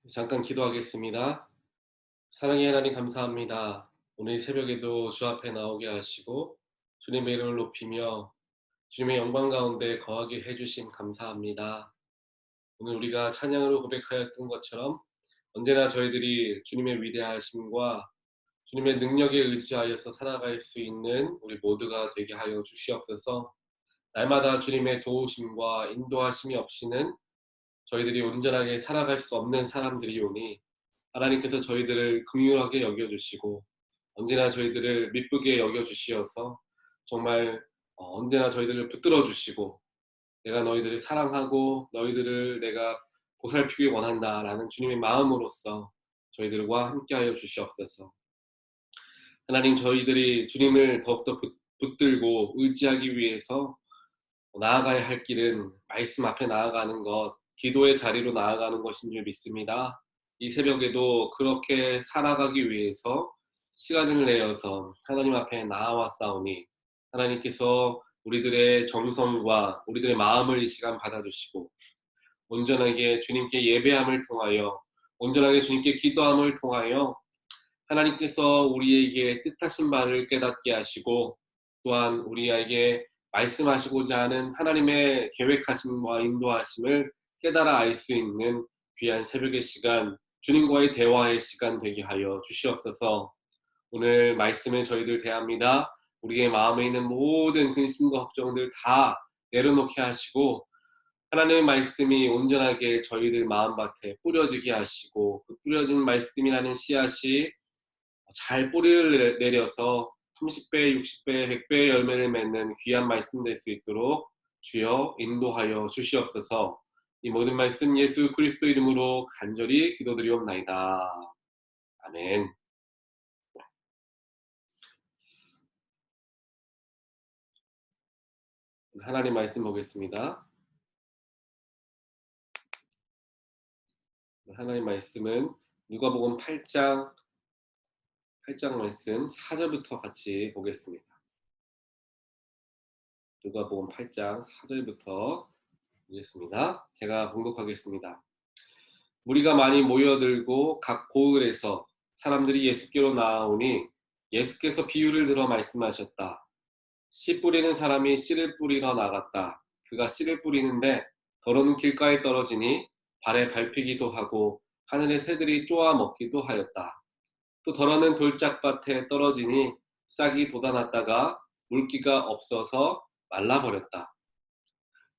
잠깐 기도하겠습니다. 사랑의 하나님 감사합니다. 오늘 새벽에도 주 앞에 나오게 하시고 주님의 이름을 높이며 주님의 영광 가운데 거하게 해주심 감사합니다. 오늘 우리가 찬양으로 고백하였던 것처럼 언제나 저희들이 주님의 위대하심과 주님의 능력에 의지하여서 살아갈 수 있는 우리 모두가 되게 하여 주시옵소서. 날마다 주님의 도우심과 인도하심이 없이는 저희들이 온전하게 살아갈 수 없는 사람들이오니 하나님께서 저희들을 긍휼하게 여겨주시고 언제나 저희들을 미쁘게 여겨주시어서 정말 언제나 저희들을 붙들어 주시고 내가 너희들을 사랑하고 너희들을 내가 보살피길 원한다라는 주님의 마음으로서 저희들과 함께하여 주시옵소서. 하나님, 저희들이 주님을 더욱더 붙들고 의지하기 위해서 나아가야 할 길은 말씀 앞에 나아가는 것, 기도의 자리로 나아가는 것인 줄 믿습니다. 이 새벽에도 그렇게 살아가기 위해서 시간을 내어서 하나님 앞에 나아왔사오니 하나님께서 우리들의 정성과 우리들의 마음을 이 시간 받아주시고 온전하게 주님께 예배함을 통하여 온전하게 주님께 기도함을 통하여 하나님께서 우리에게 뜻하신 바를 깨닫게 하시고 또한 우리에게 말씀하시고자 하는 하나님의 계획하심과 인도하심을 깨달아 알 수 있는 귀한 새벽의 시간, 주님과의 대화의 시간 되게 하여 주시옵소서. 오늘 말씀을 저희들 대합니다. 우리의 마음에 있는 모든 근심과 걱정들 다 내려놓게 하시고 하나님의 말씀이 온전하게 저희들 마음밭에 뿌려지게 하시고 그 뿌려진 말씀이라는 씨앗이 잘 뿌리를 내려서 30배, 60배, 100배의 열매를 맺는 귀한 말씀 될 수 있도록 주여 인도하여 주시옵소서. 이 모든 말씀 예수 그리스도 이름으로 간절히 기도드리옵나이다. 아멘. 하나님 말씀 보겠습니다. 하나님 말씀은 누가복음 8장 말씀 4절부터 같이 보겠습니다. 누가복음 8장 4절부터 보겠습니다. 제가 봉독하겠습니다. 무리가 많이 모여들고 각 고을에서 사람들이 예수께로 나아오니 예수께서 비유를 들어 말씀하셨다. 씨 뿌리는 사람이 씨를 뿌리러 나갔다. 그가 씨를 뿌리는데 더러는 길가에 떨어지니 발에 밟히기도 하고 하늘의 새들이 쪼아 먹기도 하였다. 또 더러는 돌짝밭에 떨어지니 싹이 돋아났다가 물기가 없어서 말라버렸다.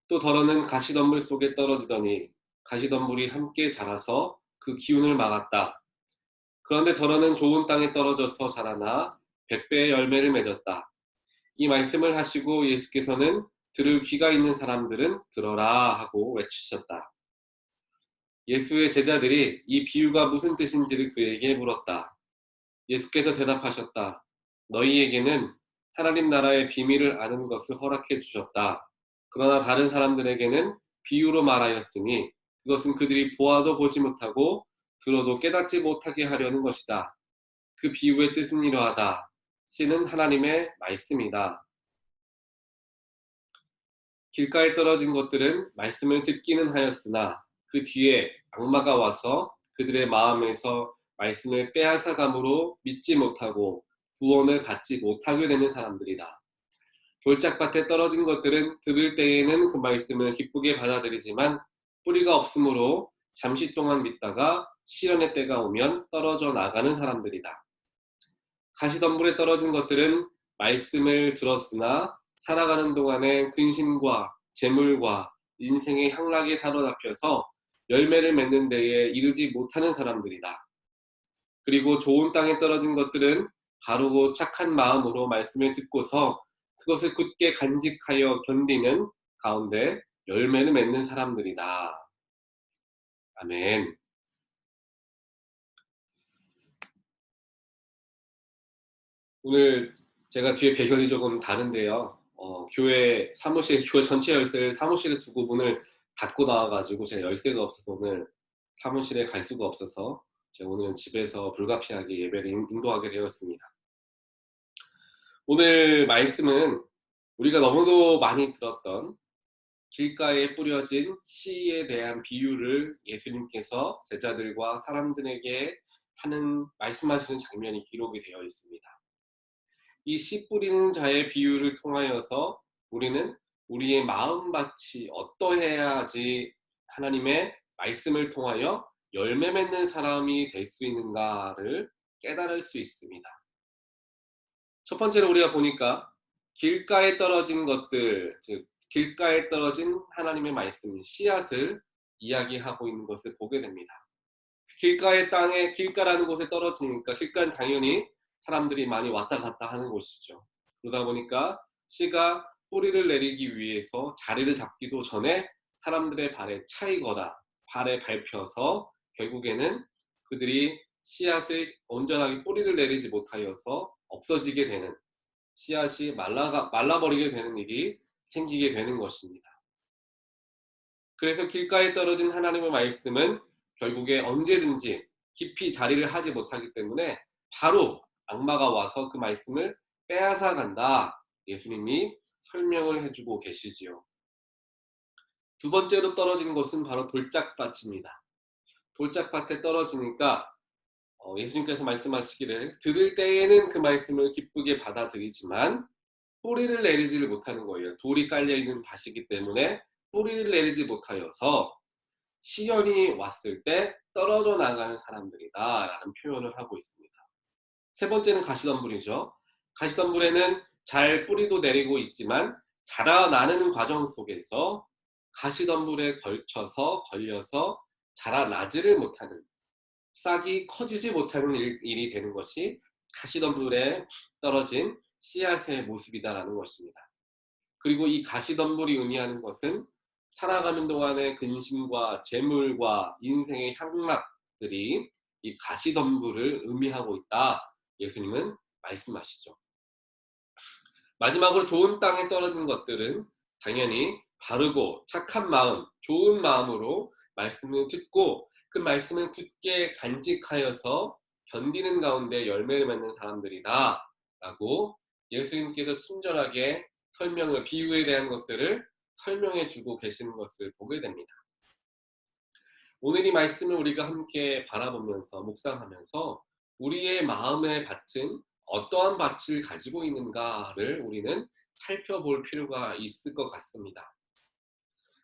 또 더러는 가시덤불 속에 떨어지더니 가시덤불이 함께 자라서 그 기운을 막았다. 그런데 더러는 좋은 땅에 떨어져서 자라나 100배의 열매를 맺었다. 이 말씀을 하시고 예수께서는 들을 귀가 있는 사람들은 들어라 하고 외치셨다. 예수의 제자들이 이 비유가 무슨 뜻인지를 그에게 물었다. 예수께서 대답하셨다. 너희에게는 하나님 나라의 비밀을 아는 것을 허락해 주셨다. 그러나 다른 사람들에게는 비유로 말하였으니 그것은 그들이 보아도 보지 못하고 들어도 깨닫지 못하게 하려는 것이다. 그 비유의 뜻은 이러하다. 씨는 하나님의 말씀이다. 길가에 떨어진 것들은 말씀을 듣기는 하였으나 그 뒤에 악마가 와서 그들의 마음에서 말씀을 빼앗아감으로 믿지 못하고 구원을 받지 못하게 되는 사람들이다. 돌짝밭에 떨어진 것들은 들을 때에는 그 말씀을 기쁘게 받아들이지만 뿌리가 없으므로 잠시 동안 믿다가 시련의 때가 오면 떨어져 나가는 사람들이다. 가시덤불에 떨어진 것들은 말씀을 들었으나 살아가는 동안에 근심과 재물과 인생의 향락에 사로잡혀서 열매를 맺는 데에 이르지 못하는 사람들이다. 그리고 좋은 땅에 떨어진 것들은 바르고 착한 마음으로 말씀을 듣고서 그것을 굳게 간직하여 견디는 가운데 열매를 맺는 사람들이다. 아멘. 오늘 제가 뒤에 배경이 조금 다른데요. 교회 사무실, 교회 전체 열쇠를 사무실에 두고 문을 닫고 나와가지고 제가 열쇠가 없어서 오늘 사무실에 갈 수가 없어서 제가 오늘은 집에서 불가피하게 예배를 인도하게 되었습니다. 오늘 말씀은 우리가 너무도 많이 들었던 길가에 뿌려진 씨에 대한 비유를 예수님께서 제자들과 사람들에게 말씀하시는 장면이 기록이 되어 있습니다. 이 씨 뿌리는 자의 비유를 통하여서 우리는 우리의 마음밭이 어떠해야지 하나님의 말씀을 통하여 열매 맺는 사람이 될 수 있는가를 깨달을 수 있습니다. 첫 번째로 우리가 보니까 길가에 떨어진 것들, 즉 길가에 떨어진 하나님의 말씀, 씨앗을 이야기하고 있는 것을 보게 됩니다. 길가의 땅에, 길가라는 곳에 떨어지니까 길가는 당연히 사람들이 많이 왔다 갔다 하는 곳이죠. 그러다 보니까 씨가 뿌리를 내리기 위해서 자리를 잡기도 전에 사람들의 발에 차이거나 발에 밟혀서 결국에는 그들이 씨앗을 온전하게 뿌리를 내리지 못하여서 없어지게 되는, 씨앗이 말라버리게 되는 일이 생기게 되는 것입니다. 그래서 길가에 떨어진 하나님의 말씀은 결국에 언제든지 깊이 자리를 하지 못하기 때문에 바로 악마가 와서 그 말씀을 빼앗아 간다. 예수님이 설명을 해주고 계시지요. 두 번째로 떨어진 것은 바로 돌짝밭입니다. 돌짝밭에 떨어지니까 예수님께서 말씀하시기를 들을 때에는 그 말씀을 기쁘게 받아들이지만 뿌리를 내리지를 못하는 거예요. 돌이 깔려있는 밭이기 때문에 뿌리를 내리지 못하여서 시련이 왔을 때 떨어져 나가는 사람들이다 라는 표현을 하고 있습니다. 세 번째는 가시덤불이죠. 가시덤불에는 잘 뿌리도 내리고 있지만 자라나는 과정 속에서 가시덤불에 걸려서 자라나지를 못하는, 싹이 커지지 못하는 일이 되는 것이 가시덤불에 떨어진 씨앗의 모습이다라는 것입니다. 그리고 이 가시덤불이 의미하는 것은 살아가는 동안의 근심과 재물과 인생의 향락들이 이 가시덤불을 의미하고 있다. 예수님은 말씀하시죠. 마지막으로 좋은 땅에 떨어진 것들은 당연히 바르고 착한 마음, 좋은 마음으로 말씀을 듣고 그 말씀을 굳게 간직하여서 견디는 가운데 열매를 맺는 사람들이다 라고 예수님께서 친절하게 비유에 대한 것들을 설명해 주고 계시는 것을 보게 됩니다. 오늘 이 말씀을 우리가 함께 바라보면서 묵상하면서 우리의 마음의 밭은 어떠한 밭을 가지고 있는가를 우리는 살펴볼 필요가 있을 것 같습니다.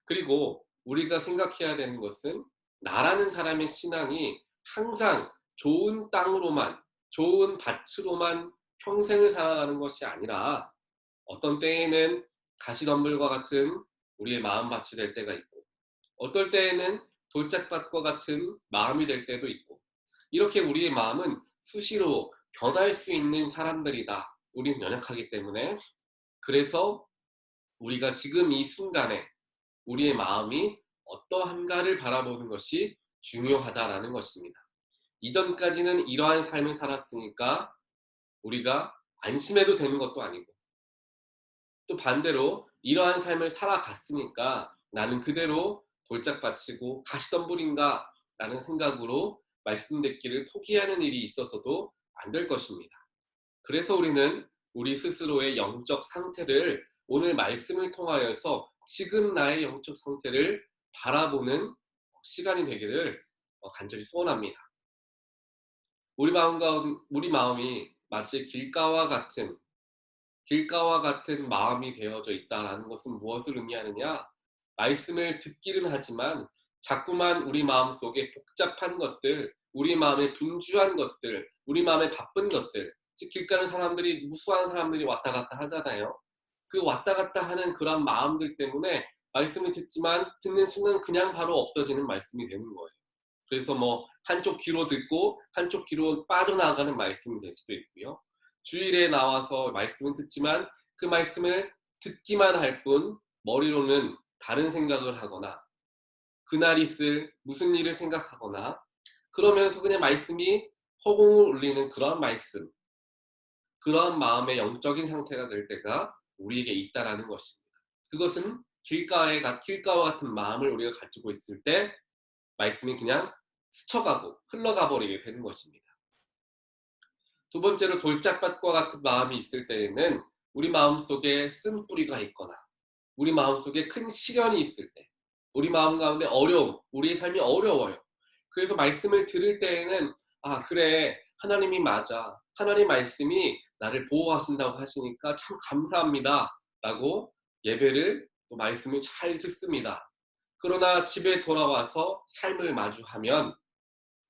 그리고 우리가 생각해야 되는 것은 나라는 사람의 신앙이 항상 좋은 땅으로만, 좋은 밭으로만 평생을 살아가는 것이 아니라 어떤 때에는 가시덤불과 같은 우리의 마음밭이 될 때가 있고 어떨 때에는 돌짝밭과 같은 마음이 될 때도 있고 이렇게 우리의 마음은 수시로 변할 수 있는 사람들이다. 우리는 연약하기 때문에 그래서 우리가 지금 이 순간에 우리의 마음이 어떠한가를 바라보는 것이 중요하다라는 것입니다. 이전까지는 이러한 삶을 살았으니까 우리가 안심해도 되는 것도 아니고 또 반대로 이러한 삶을 살아갔으니까 나는 그대로 돌짝밭이고 가시덤불인가 라는 생각으로 말씀 듣기를 포기하는 일이 있어서도 안 될 것입니다. 그래서 우리는 우리 스스로의 영적 상태를 오늘 말씀을 통하여서 지금 나의 영적 상태를 바라보는 시간이 되기를 간절히 소원합니다. 우리 마음이 마치 길가와 같은 마음이 되어져 있다는 것은 무엇을 의미하느냐? 말씀을 듣기는 하지만 자꾸만 우리 마음속에 복잡한 것들, 우리 마음에 분주한 것들, 우리 마음에 바쁜 것들, 즉 길가는 사람들이 무수한 사람들이 왔다 갔다 하잖아요. 그 왔다 갔다 하는 그런 마음들 때문에 말씀을 듣지만 듣는 순간 그냥 바로 없어지는 말씀이 되는 거예요. 그래서 뭐 한쪽 귀로 듣고 한쪽 귀로 빠져나가는 말씀이 될 수도 있고요. 주일에 나와서 말씀을 듣지만 그 말씀을 듣기만 할 뿐 머리로는 다른 생각을 하거나 그날 있을 무슨 일을 생각하거나 그러면서 그냥 말씀이 허공을 울리는 그런 말씀, 그런 마음의 영적인 상태가 될 때가 우리에게 있다라는 것입니다. 그것은 길가와 같은 마음을 우리가 가지고 있을 때 말씀이 그냥 스쳐가고 흘러가 버리게 되는 것입니다. 두 번째로 돌짝밭과 같은 마음이 있을 때에는 우리 마음속에 쓴뿌리가 있거나 우리 마음속에 큰 시련이 있을 때, 우리 마음 가운데 어려움, 우리의 삶이 어려워요. 그래서 말씀을 들을 때에는 '아 그래. 하나님이 맞아. 하나님 말씀이 나를 보호하신다고 하시니까 참 감사합니다.' 라고 예배를 또 말씀을 잘 듣습니다. 그러나 집에 돌아와서 삶을 마주하면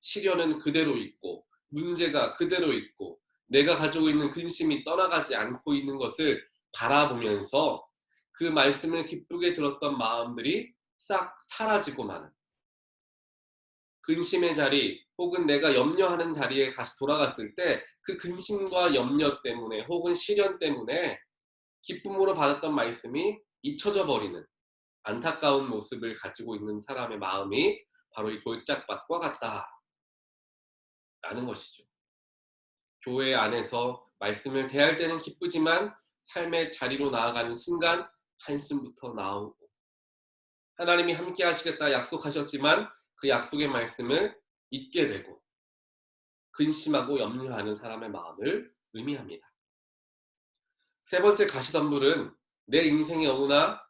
시련은 그대로 있고 문제가 그대로 있고 내가 가지고 있는 근심이 떠나가지 않고 있는 것을 바라보면서 그 말씀을 기쁘게 들었던 마음들이 싹 사라지고 마는, 근심의 자리 혹은 내가 염려하는 자리에 다시 돌아갔을 때 그 근심과 염려 때문에 혹은 시련 때문에 기쁨으로 받았던 말씀이 잊혀져 버리는 안타까운 모습을 가지고 있는 사람의 마음이 바로 이 돌짝밭과 같다라는 것이죠. 교회 안에서 말씀을 대할 때는 기쁘지만 삶의 자리로 나아가는 순간 한숨부터 나오고, 하나님이 함께 하시겠다 약속하셨지만 그 약속의 말씀을 잊게 되고 근심하고 염려하는 사람의 마음을 의미합니다. 세 번째 가시덤불은 내 인생에 너무나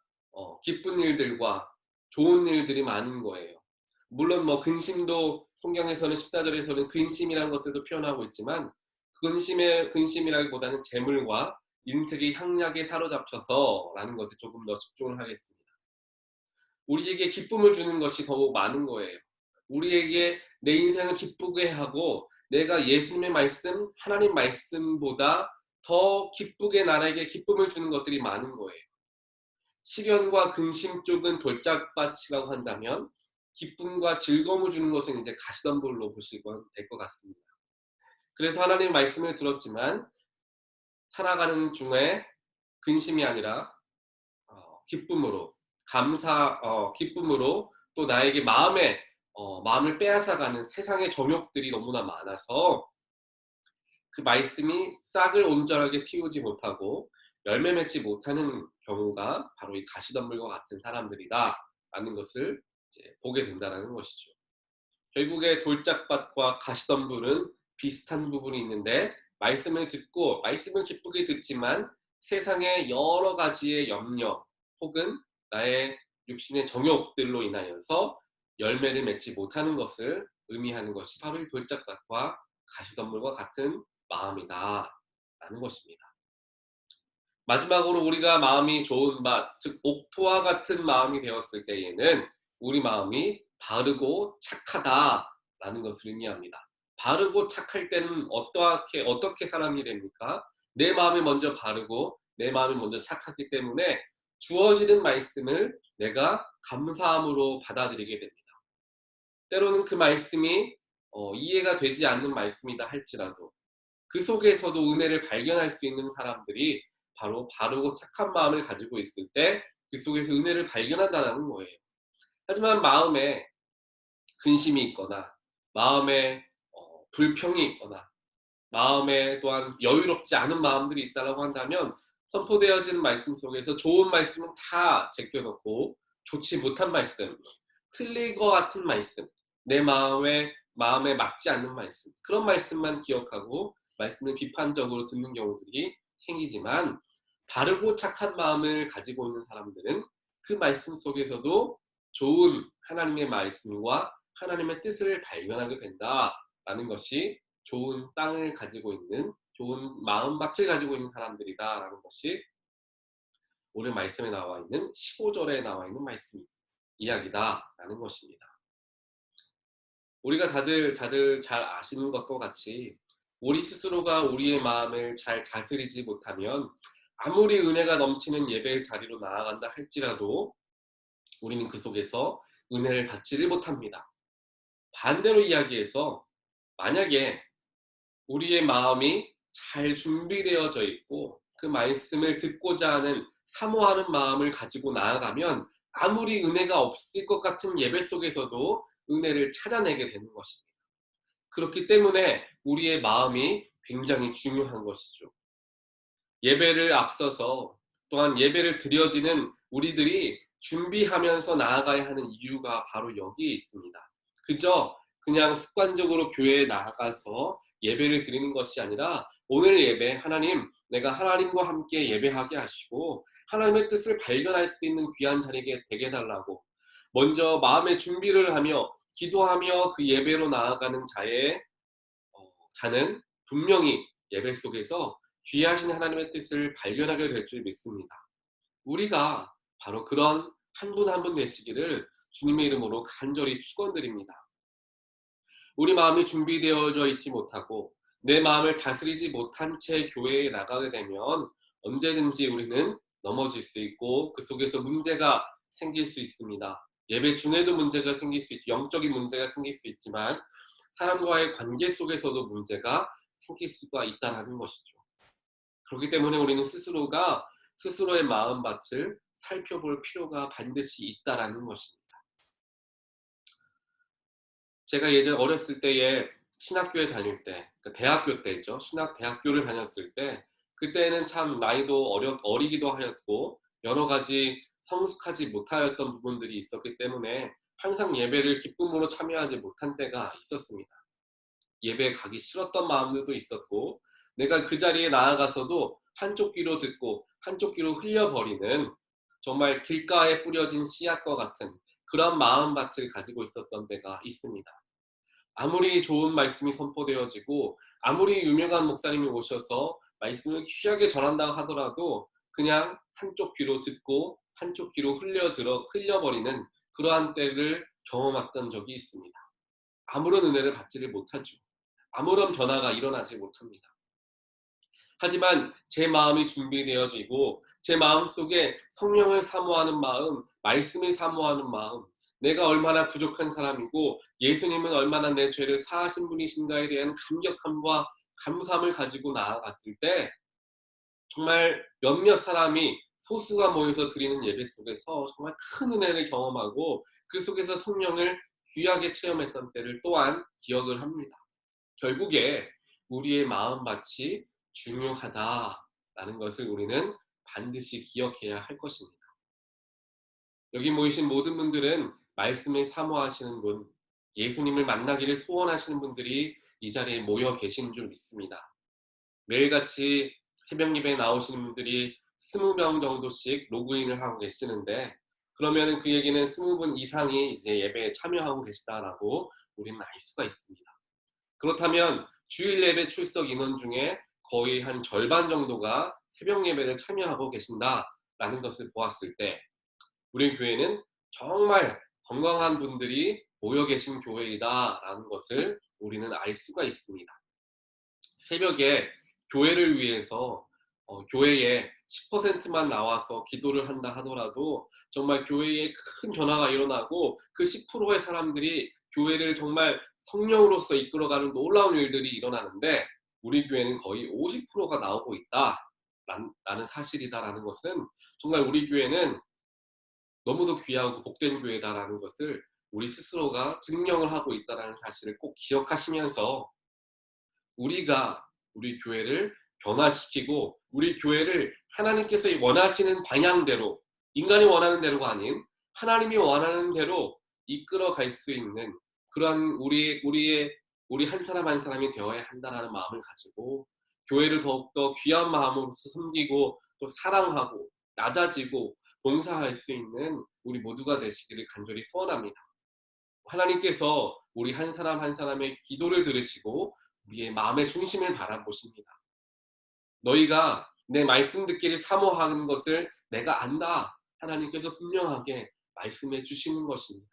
기쁜 일들과 좋은 일들이 많은 거예요. 물론 뭐 근심도 성경에서는 14절에서는 근심이라는 것들도 표현하고 있지만 근심이라기보다는 재물과 인생의 향락에 사로잡혀서라는 것에 조금 더 집중을 하겠습니다. 우리에게 기쁨을 주는 것이 더욱 많은 거예요. 우리에게 내 인생을 기쁘게 하고 내가 예수님의 말씀, 하나님 말씀보다 더 기쁘게 나에게 기쁨을 주는 것들이 많은 거예요. 시련과 근심 쪽은 돌짝밭이라고 한다면 기쁨과 즐거움을 주는 것은 이제 가시덤불로 보시면 될 것 같습니다. 그래서 하나님 말씀을 들었지만 살아가는 중에 근심이 아니라 기쁨으로 기쁨으로 또 나에게 마음을 빼앗아가는 세상의 정욕들이 너무나 많아서 그 말씀이 싹을 온전하게 틔우지 못하고 열매 맺지 못하는 경우가 바로 이 가시덤불과 같은 사람들이다라는 것을 이제 보게 된다라는 것이죠. 결국에 돌짝밭과 가시덤불은 비슷한 부분이 있는데 말씀을 기쁘게 듣지만 세상의 여러 가지의 염려 혹은 나의 육신의 정욕들로 인하여서 열매를 맺지 못하는 것을 의미하는 것이 바로 이 돌짝밭과 가시덤불과 같은 마음이다라는 것입니다. 마지막으로 우리가 마음이 좋은 밭, 즉 옥토와 같은 마음이 되었을 때에는 우리 마음이 바르고 착하다라는 것을 의미합니다. 바르고 착할 때는 어떻게 사람이 됩니까? 내 마음이 먼저 바르고 내 마음이 먼저 착하기 때문에 주어지는 말씀을 내가 감사함으로 받아들이게 됩니다. 때로는 그 말씀이 이해가 되지 않는 말씀이다 할지라도 그 속에서도 은혜를 발견할 수 있는 사람들이 바로 바르고 착한 마음을 가지고 있을 때 그 속에서 은혜를 발견한다는 거예요. 하지만 마음에 근심이 있거나 마음에 불평이 있거나 마음에 또한 여유롭지 않은 마음들이 있다고 한다면 선포되어진 말씀 속에서 좋은 말씀은 다 제껴놓고 좋지 못한 말씀, 틀릴 것 같은 말씀, 내 마음에 맞지 않는 말씀, 그런 말씀만 기억하고 말씀을 비판적으로 듣는 경우들이 생기지만 바르고 착한 마음을 가지고 있는 사람들은 그 말씀 속에서도 좋은 하나님의 말씀과 하나님의 뜻을 발견하게 된다라는 것이 좋은 땅을 가지고 있는 좋은 마음밭을 가지고 있는 사람들이다라는 것이 오늘 말씀에 나와 있는 15절에 나와 있는 말씀 이야기다라는 것입니다. 우리가 다들 잘 아시는 것과 같이 우리 스스로가 우리의 마음을 잘 다스리지 못하면 아무리 은혜가 넘치는 예배의 자리로 나아간다 할지라도 우리는 그 속에서 은혜를 받지를 못합니다. 반대로 이야기해서 만약에 우리의 마음이 잘 준비되어져 있고 그 말씀을 듣고자 하는 사모하는 마음을 가지고 나아가면 아무리 은혜가 없을 것 같은 예배 속에서도 은혜를 찾아내게 되는 것입니다. 그렇기 때문에 우리의 마음이 굉장히 중요한 것이죠. 예배를 앞서서 또한 예배를 드려지는 우리들이 준비하면서 나아가야 하는 이유가 바로 여기에 있습니다. 그저 그냥 습관적으로 교회에 나가서 예배를 드리는 것이 아니라 오늘 예배 하나님 내가 하나님과 함께 예배하게 하시고 하나님의 뜻을 발견할 수 있는 귀한 자리가 되게 해달라고 먼저 마음의 준비를 하며 기도하며 그 예배로 나아가는 자는 분명히 예배 속에서 귀하신 하나님의 뜻을 발견하게 될 줄 믿습니다. 우리가 바로 그런 한 분 한 분 되시기를 주님의 이름으로 간절히 축원드립니다. 우리 마음이 준비되어져 있지 못하고 내 마음을 다스리지 못한 채 교회에 나가게 되면 언제든지 우리는 넘어질 수 있고 그 속에서 문제가 생길 수 있습니다. 예배 중에도 문제가 생길 수 있고 영적인 문제가 생길 수 있지만 사람과의 관계 속에서도 문제가 생길 수가 있다는 것이죠. 그렇기 때문에 우리는 스스로가 스스로의 마음밭을 살펴볼 필요가 반드시 있다는 것입니다. 제가 예전 어렸을 때에 신학교에 다닐 때, 그러니까 대학교 때죠. 대학교를 다녔을 때, 그때는 참 나이도 어리기도 하였고, 여러 가지 성숙하지 못하였던 부분들이 있었기 때문에 항상 예배를 기쁨으로 참여하지 못한 때가 있었습니다. 예배에 가기 싫었던 마음들도 있었고, 내가 그 자리에 나아가서도 한쪽 귀로 듣고 한쪽 귀로 흘려버리는 정말 길가에 뿌려진 씨앗과 같은 그런 마음밭을 가지고 있었던 때가 있습니다. 아무리 좋은 말씀이 선포되어지고 아무리 유명한 목사님이 오셔서 말씀을 귀하게 전한다고 하더라도 그냥 한쪽 귀로 듣고 한쪽 귀로 흘려버리는 그러한 때를 경험했던 적이 있습니다. 아무런 은혜를 받지를 못하죠. 아무런 변화가 일어나지 못합니다. 하지만 제 마음이 준비되어지고 제 마음속에 성령을 사모하는 마음, 말씀을 사모하는 마음, 내가 얼마나 부족한 사람이고 예수님은 얼마나 내 죄를 사하신 분이신가에 대한 감격함과 감사함을 가지고 나아갔을 때 정말 몇몇 사람이 소수가 모여서 드리는 예배 속에서 정말 큰 은혜를 경험하고 그 속에서 성령을 귀하게 체험했던 때를 또한 기억을 합니다. 결국에 우리의 마음밭이 중요하다라는 것을 우리는 반드시 기억해야 할 것입니다. 여기 모이신 모든 분들은 말씀을 사모하시는 분, 예수님을 만나기를 소원하시는 분들이 이 자리에 모여 계신 줄 믿습니다. 매일같이 새벽 예배에 나오시는 분들이 20명 정도씩 로그인을 하고 계시는데 그러면 그 얘기는 20분 이상이 이제 예배에 참여하고 계시다라고 우리는 알 수가 있습니다. 그렇다면 주일 예배 출석 인원 중에 거의 한 절반 정도가 새벽 예배를 참여하고 계신다라는 것을 보았을 때 우리 교회는 정말 건강한 분들이 모여 계신 교회이다라는 것을 우리는 알 수가 있습니다. 새벽에 교회를 위해서 교회에 10%만 나와서 기도를 한다 하더라도 정말 교회에 큰 변화가 일어나고 그 10%의 사람들이 교회를 정말 성령으로서 이끌어가는 놀라운 일들이 일어나는데 우리 교회는 거의 50%가 나오고 있다라는 사실이다라는 것은 정말 우리 교회는 너무도 귀하고 복된 교회다라는 것을 우리 스스로가 증명을 하고 있다는 사실을 꼭 기억하시면서 우리가 우리 교회를 변화시키고 우리 교회를 하나님께서 원하시는 방향대로 인간이 원하는 대로가 아닌 하나님이 원하는 대로 이끌어 갈 수 있는 그러한 우리 한 사람 한 사람이 되어야 한다는 마음을 가지고 교회를 더욱더 귀한 마음으로서 섬기고 또 사랑하고 낮아지고 봉사할 수 있는 우리 모두가 되시기를 간절히 소원합니다. 하나님께서 우리 한 사람 한 사람의 기도를 들으시고 우리의 마음의 중심을 바라보십니다. 너희가 내 말씀 듣기를 사모하는 것을 내가 안다. 하나님께서 분명하게 말씀해 주시는 것입니다.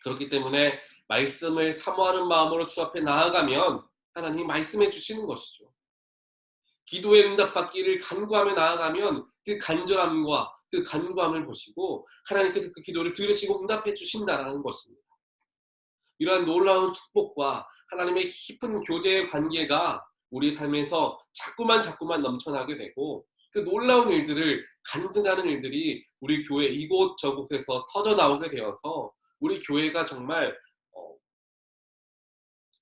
그렇기 때문에 말씀을 사모하는 마음으로 주 앞에 나아가면 하나님이 말씀해 주시는 것이죠. 기도의 응답받기를 간구하며 나아가면 그 간절함과 그 간구함을 보시고 하나님께서 그 기도를 들으시고 응답해 주신다는 것입니다. 이러한 놀라운 축복과 하나님의 깊은 교제의 관계가 우리 삶에서 자꾸만 넘쳐나게 되고 그 놀라운 일들을 간증하는 일들이 우리 교회 이곳저곳에서 터져나오게 되어서 우리 교회가 정말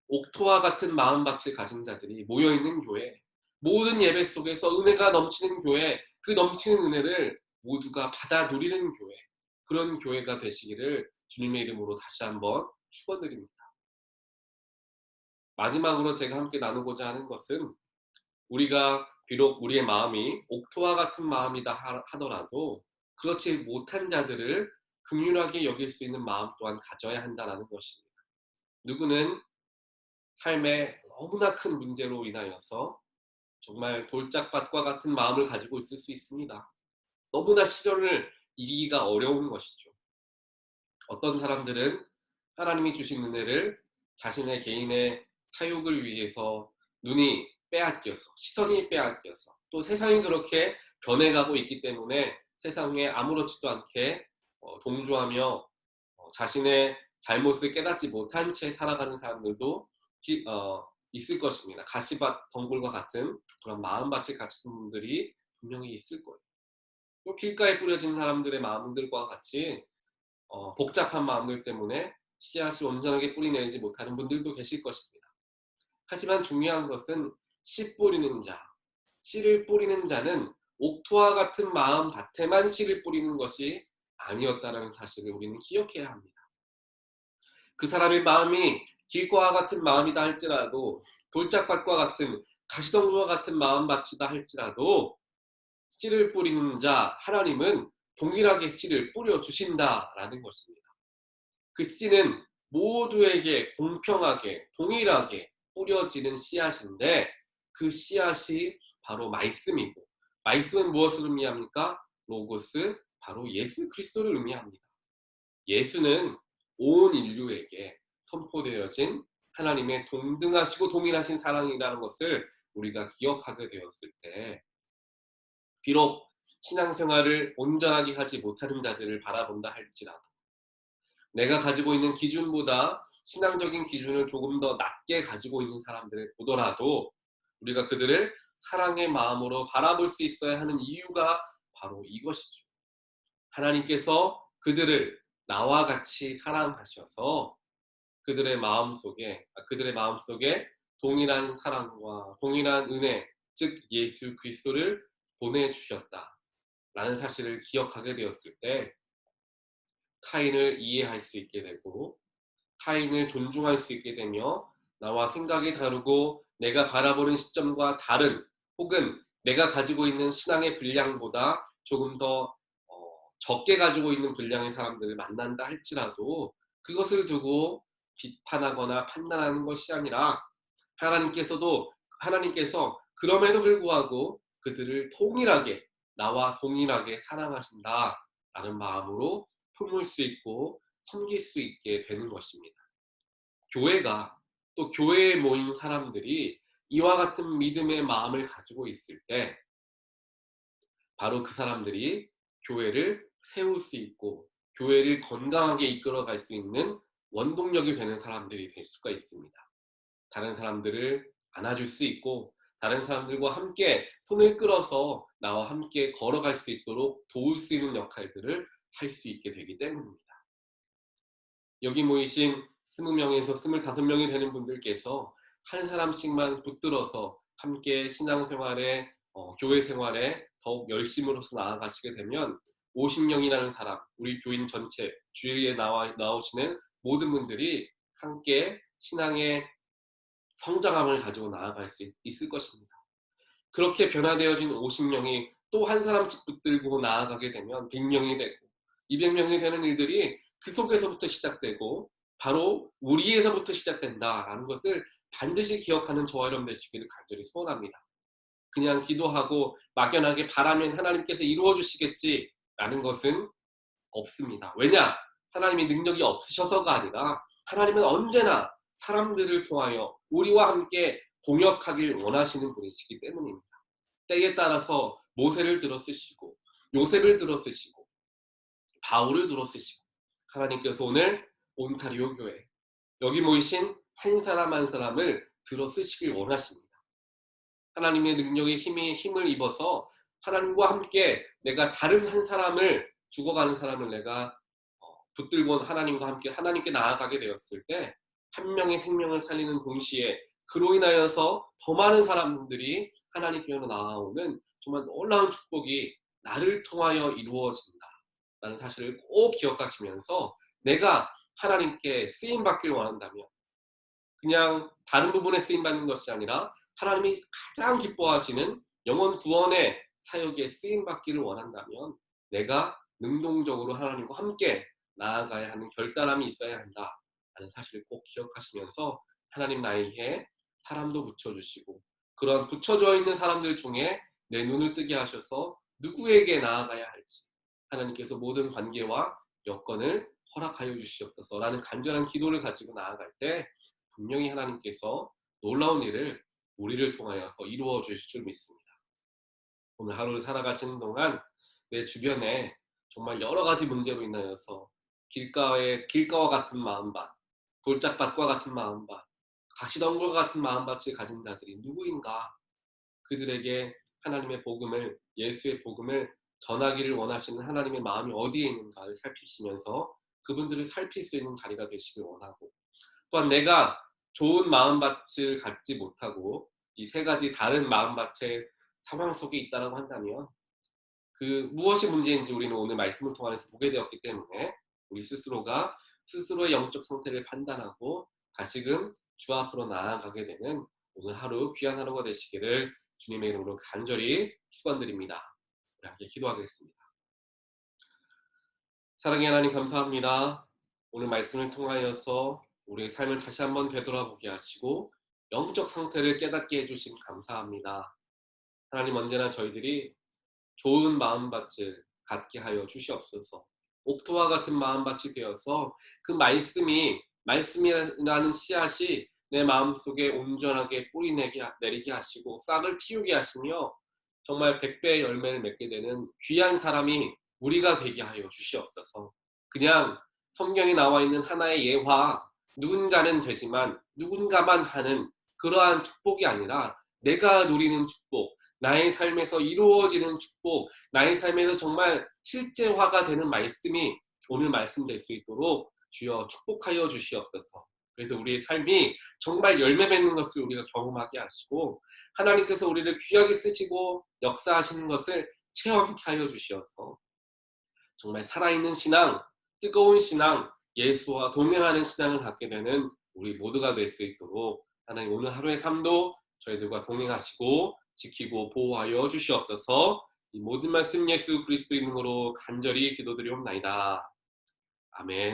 옥토와 같은 마음밭을 가진 자들이 모여있는 교회, 모든 예배 속에서 은혜가 넘치는 교회, 그 넘치는 은혜를 모두가 받아 누리는 교회, 그런 교회가 되시기를 주님의 이름으로 다시 한번 축원드립니다. 마지막으로 제가 함께 나누고자 하는 것은, 우리가 비록 우리의 마음이 옥토와 같은 마음이다 하더라도 그렇지 못한 자들을 긍휼하게 여길 수 있는 마음 또한 가져야 한다는 것입니다. 누구는 삶에 너무나 큰 문제로 인하여서 정말 돌짝밭과 같은 마음을 가지고 있을 수 있습니다. 너무나 시련을 이기기가 어려운 것이죠. 어떤 사람들은 하나님이 주신 은혜를 자신의 개인의 사욕을 위해서 눈이 빼앗겨서, 시선이 빼앗겨서, 또 세상이 그렇게 변해가고 있기 때문에 세상에 아무렇지도 않게 동조하며 자신의 잘못을 깨닫지 못한 채 살아가는 사람들도 있을 것입니다. 가시밭 덩굴과 같은 그런 마음밭을 가진 분들이 분명히 있을 거예요. 또 길가에 뿌려진 사람들의 마음들과 같이 복잡한 마음들 때문에 씨앗이 온전하게 뿌리내리지 못하는 분들도 계실 것입니다. 하지만 중요한 것은 씨 뿌리는 자, 씨를 뿌리는 자는 옥토와 같은 마음 밭에만 씨를 뿌리는 것이 아니었다는 사실을 우리는 기억해야 합니다. 그 사람의 마음이 길과 같은 마음이다 할지라도, 돌짝밭과 같은, 가시덩굴과 같은 마음밭이다 할지라도 씨를 뿌리는 자 하나님은 동일하게 씨를 뿌려주신다라는 것입니다. 그 씨는 모두에게 공평하게 동일하게 뿌려지는 씨앗인데, 그 씨앗이 바로 말씀이고, 말씀은 무엇을 의미합니까? 로고스, 바로 예수 그리스도를 의미합니다. 예수는 온 인류에게 선포되어진 하나님의 동등하시고 동일하신 사랑이라는 것을 우리가 기억하게 되었을 때, 비록 신앙생활을 온전하게 하지 못하는 자들을 바라본다 할지라도, 내가 가지고 있는 기준보다 신앙적인 기준을 조금 더 낮게 가지고 있는 사람들을 보더라도 우리가 그들을 사랑의 마음으로 바라볼 수 있어야 하는 이유가 바로 이것이죠. 하나님께서 그들을 나와 같이 사랑하셔서 그들의 마음속에 동일한 사랑과 동일한 은혜, 즉 예수 그리스도를 보내주셨다라는 사실을 기억하게 되었을 때, 타인을 이해할 수 있게 되고 타인을 존중할 수 있게 되며, 나와 생각이 다르고 내가 바라보는 시점과 다른, 혹은 내가 가지고 있는 신앙의 분량보다 조금 더 적게 가지고 있는 분량의 사람들을 만난다 할지라도 그것을 두고 비판하거나 판단하는 것이 아니라, 하나님께서 그럼에도 불구하고 그들을 동일하게, 나와 동일하게 사랑하신다라는 마음으로 품을 수 있고 섬길 수 있게 되는 것입니다. 교회가, 또 교회에 모인 사람들이 이와 같은 믿음의 마음을 가지고 있을 때 바로 그 사람들이 교회를 세울 수 있고 교회를 건강하게 이끌어갈 수 있는 원동력이 되는 사람들이 될 수가 있습니다. 다른 사람들을 안아줄 수 있고 다른 사람들과 함께 손을 끌어서 나와 함께 걸어갈 수 있도록 도울 수 있는 역할들을 할 수 있게 되기 때문입니다. 여기 모이신 20명에서 25명이 되는 분들께서 한 사람씩만 붙들어서 함께 신앙생활에, 교회 생활에 더욱 열심으로서 나아가시게 되면 50명이라는 사람, 우리 교인 전체, 주위에 나오시는 모든 분들이 함께 신앙의 성장함을 가지고 나아갈 수 있을 것입니다. 그렇게 변화되어진 50명이 또 한 사람씩 붙들고 나아가게 되면 100명이 되고 200명이 되는 일들이 그 속에서부터 시작되고 바로 우리에서부터 시작된다라는 것을 반드시 기억하는 저와 여러분 되시기를 간절히 소원합니다. 그냥 기도하고 막연하게 바라면 하나님께서 이루어 주시겠지라는 것은 없습니다. 왜냐? 하나님의 능력이 없으셔서가 아니라 하나님은 언제나 사람들을 통하여 우리와 함께 동역하길 원하시는 분이시기 때문입니다. 때에 따라서 모세를 들어 쓰시고 요셉을 들어 쓰시고 바울을 들어 쓰시고, 하나님께서 오늘 온타리오 교회, 여기 모이신 한 사람 한 사람을 들어 쓰시길 원하십니다. 하나님의 능력의 힘을 입어서 하나님과 함께 내가 다른 한 사람을, 죽어가는 사람을 내가 붙들고 하나님과 함께 하나님께 나아가게 되었을 때 한 명의 생명을 살리는 동시에 그로 인하여서 더 많은 사람들이 하나님께로 나아오는 정말 놀라운 축복이 나를 통하여 이루어진다라는 사실을 꼭 기억하시면서, 내가 하나님께 쓰임받길 원한다면, 그냥 다른 부분에 쓰임 받는 것이 아니라 하나님이 가장 기뻐하시는 영혼 구원의 사역에 쓰임 받기를 원한다면 내가 능동적으로 하나님과 함께 나아가야 하는 결단함이 있어야 한다라는 사실을 꼭 기억하시면서 하나님 나에게 사람도 붙여주시고 그런 붙여져 있는 사람들 중에 내 눈을 뜨게 하셔서 누구에게 나아가야 할지 하나님께서 모든 관계와 여건을 허락하여 주시옵소서라는 간절한 기도를 가지고 나아갈 때 분명히 하나님께서 놀라운 일을 우리를 통하여서 이루어 주실 줄 믿습니다. 오늘 하루를 살아가시는 동안 내 주변에 정말 여러 가지 문제로 인하여서 길가와 같은 마음밭, 돌짝밭과 같은 마음밭, 가시덤불과 같은 마음밭을 가진 자들이 누구인가? 그들에게 하나님의 복음을, 예수의 복음을 전하기를 원하시는 하나님의 마음이 어디에 있는가를 살피시면서 그분들을 살필 수 있는 자리가 되시길 원하고, 또한 내가 좋은 마음밭을 갖지 못하고 이 세 가지 다른 마음밭의 상황 속에 있다라고 한다면 그 무엇이 문제인지 우리는 오늘 말씀을 통해서 보게 되었기 때문에 우리 스스로가 스스로의 영적 상태를 판단하고 다시금 주 앞으로 나아가게 되는 오늘 하루 귀한 하루가 되시기를 주님의 이름으로 간절히 축원드립니다. 우리 함께 기도하겠습니다. 사랑의 하나님 감사합니다. 오늘 말씀을 통하여서 우리의 삶을 다시 한번 되돌아보게 하시고 영적 상태를 깨닫게 해주심 감사합니다. 하나님 언제나 저희들이 좋은 마음밭을 갖게 하여 주시옵소서. 옥토와 같은 마음밭이 되어서 그 말씀이라는 씨앗이 내 마음속에 온전하게 내리게 하시고 싹을 틔우게 하시며 정말 100배의 열매를 맺게 되는 귀한 사람이 우리가 되게 하여 주시옵소서. 그냥 성경에 나와 있는 하나의 예화, 누군가는 되지만 누군가만 하는 그러한 축복이 아니라 내가 누리는 축복, 나의 삶에서 이루어지는 축복, 나의 삶에서 정말 실제화가 되는 말씀이 오늘 말씀될 수 있도록 주여 축복하여 주시옵소서. 그래서 우리의 삶이 정말 열매 맺는 것을 우리가 경험하게 하시고 하나님께서 우리를 귀하게 쓰시고 역사하시는 것을 체험케 하여 주시어서 정말 살아있는 신앙, 뜨거운 신앙, 예수와 동행하는 신앙을 갖게 되는 우리 모두가 될 수 있도록 하나님 오늘 하루의 삶도 저희들과 동행하시고 지키고 보호하여 주시옵소서. 이 모든 말씀 예수 그리스도 이름으로 간절히 기도드리옵나이다. 아멘.